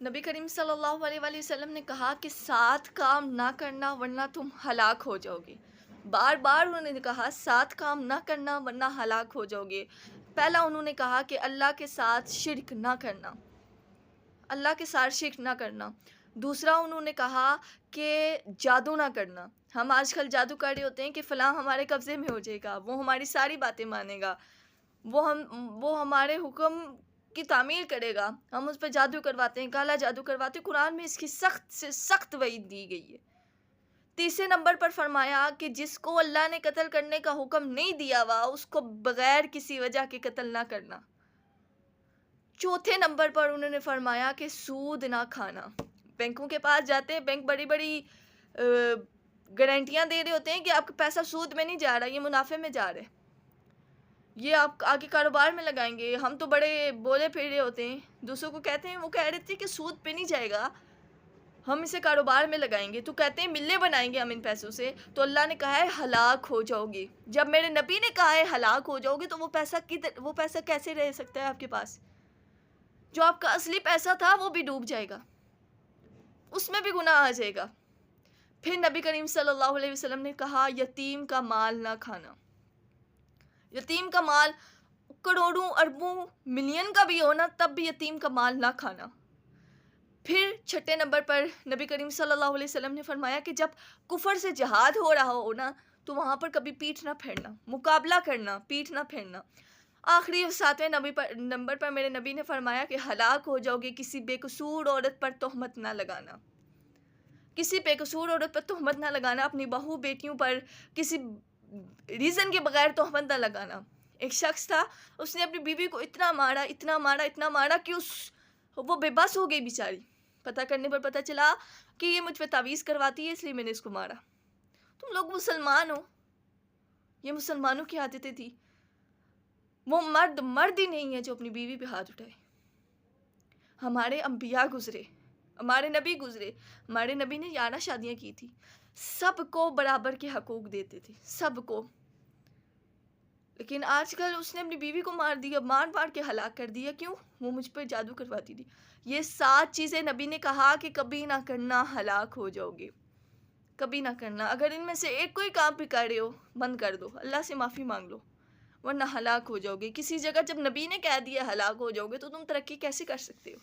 نبی کریم صلی اللہ علیہ وآلہ وسلم نے کہا کہ 7 کام نہ کرنا ورنہ تم ہلاک ہو جاؤ گے۔ بار بار انہوں نے کہا 7 کام نہ کرنا ورنہ ہلاک ہو جاؤ گے۔ پہلا انہوں نے کہا کہ اللہ کے ساتھ شرک نہ کرنا، اللہ کے ساتھ شرک نہ کرنا۔ دوسرا انہوں نے کہا کہ جادو نہ کرنا۔ ہم آج کل جادو کر رہے ہوتے ہیں کہ فلاں ہمارے قبضے میں ہو جائے گا، وہ ہماری ساری باتیں مانے گا، وہ ہمارے حکم کی تعمیل کرے گا، ہم اس پہ جادو کرواتے ہیں، کالا جادو کرواتے ہیں۔ قرآن میں اس کی سخت سے سخت وعید دی گئی ہے۔ تیسرے نمبر پر فرمایا کہ جس کو اللہ نے قتل کرنے کا حکم نہیں دیا ہوا اس کو بغیر کسی وجہ کے قتل نہ کرنا۔ چوتھے نمبر پر انہوں نے فرمایا کہ سود نہ کھانا۔ بینکوں کے پاس جاتے ہیں، بینک بڑی بڑی گارنٹیاں دے رہے ہوتے ہیں کہ آپ کا پیسہ سود میں نہیں جا رہا، یہ منافع میں جا رہا ہے، یہ آپ آگے کاروبار میں لگائیں گے۔ ہم تو بڑے بولے پھر رہے ہوتے ہیں، دوسروں کو کہتے ہیں، وہ کہہ رہے تھے کہ سود پہ نہیں جائے گا، ہم اسے کاروبار میں لگائیں گے، تو کہتے ہیں ملیں بنائیں گے ہم ان پیسوں سے۔ تو اللہ نے کہا ہے ہلاک ہو جاؤ گے۔ جب میرے نبی نے کہا ہے ہلاک ہو جاؤ گے تو وہ پیسہ کیسے رہ سکتا ہے آپ کے پاس؟ جو آپ کا اصلی پیسہ تھا وہ بھی ڈوب جائے گا، اس میں بھی گناہ آ جائے گا۔ پھر نبی کریم صلی اللہ علیہ وسلم نے کہا یتیم کا مال نہ کھانا۔ یتیم کا مال کروڑوں اربوں ملین کا بھی ہونا تب بھی یتیم کا مال نہ کھانا۔ پھر چھٹے نمبر پر نبی کریم صلی اللہ علیہ وسلم نے فرمایا کہ جب کفر سے جہاد ہو رہا ہو نا تو وہاں پر کبھی پیٹھ نہ پھیرنا، مقابلہ کرنا، پیٹھ نہ پھیرنا۔ آخری 7ویں نمبر پر میرے نبی نے فرمایا کہ ہلاک ہو جاؤ گے کسی بے قصور عورت پر تہمت نہ لگانا۔ کسی بے قصور عورت پر تہمت نہ لگانا، اپنی بہو بیٹیوں پر کسی ریزن کے بغیر تہمت نہ لگانا۔ ایک شخص تھا، اس نے اپنی بیوی کو اتنا مارا کہ وہ بے بس ہو گئی بیچاری۔ پتہ کرنے پر پتہ چلا کہ یہ مجھ پہ تعویذ کرواتی ہے، اس لیے میں نے اس کو مارا۔ تم لوگ مسلمان ہو، یہ مسلمانوں کی عادتیں تھی۔ وہ مرد ہی نہیں ہے جو اپنی بیوی پہ ہاتھ اٹھائے۔ ہمارے انبیاء گزرے، ہمارے نبی گزرے، ہمارے نبی نے 11 شادیاں کی تھی، سب کو برابر کے حقوق دیتے تھے، سب کو۔ لیکن آج کل اس نے اپنی بیوی کو مار دیا، مار کے ہلاک کر دیا۔ کیوں؟ وہ مجھ پہ جادو کرواتی تھی۔ یہ 7 چیزیں نبی نے کہا کہ کبھی نہ کرنا، ہلاک ہو جاؤ گے، کبھی نہ کرنا۔ اگر ان میں سے ایک کوئی کام بھی کر رہے ہو بند کر دو، اللہ سے معافی مانگ لو، ورنہ ہلاک ہو جاؤ گے۔ کسی جگہ جب نبی نے کہہ دیا ہلاک ہو جاؤ گے تو تم ترقی کیسے کر سکتے ہو؟